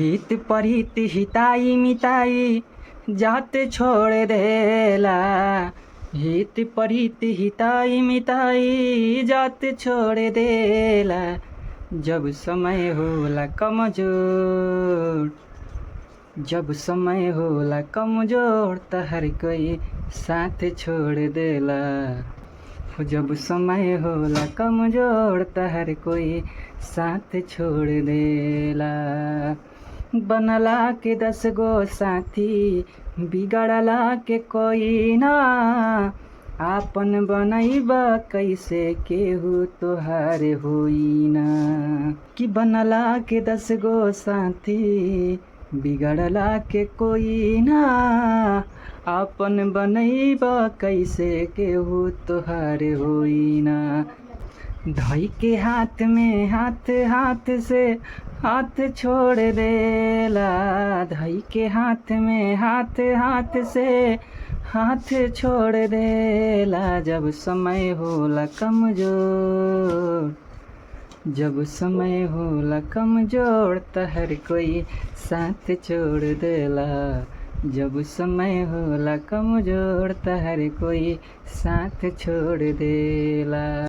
हित परित हिताई मिताई जात छोड़ देला। हित परित हिताई मिताई जात छोड़ देला। जब समय होला कमजोर, जब समय होला कमजोर त हर कोई साथ छोड़ देला। जब समय होला कमजोर त हर कोई साथ छोड़ देला। बनला के 10 गो साथी बिगड़ला के कोई ना। आपन बनैबा कैसे केहू तोहार होई ना। कि बनला के 10 गो साथी बिगड़ला के कोई ना। आपन बनैबा कैसे केहू तोहार होई ना। धई के हाथ में हाथ हाथ से हाथ छोड़ देला। धई के हाथ में हाथ हाथ से हाथ छोड़ देला। जब समय होला कमजोर, जब समय होला कमजोर त हर कोई साथ छोड़ देला। जब समय होला कमजोर त हर कोई साथ छोड़ देला।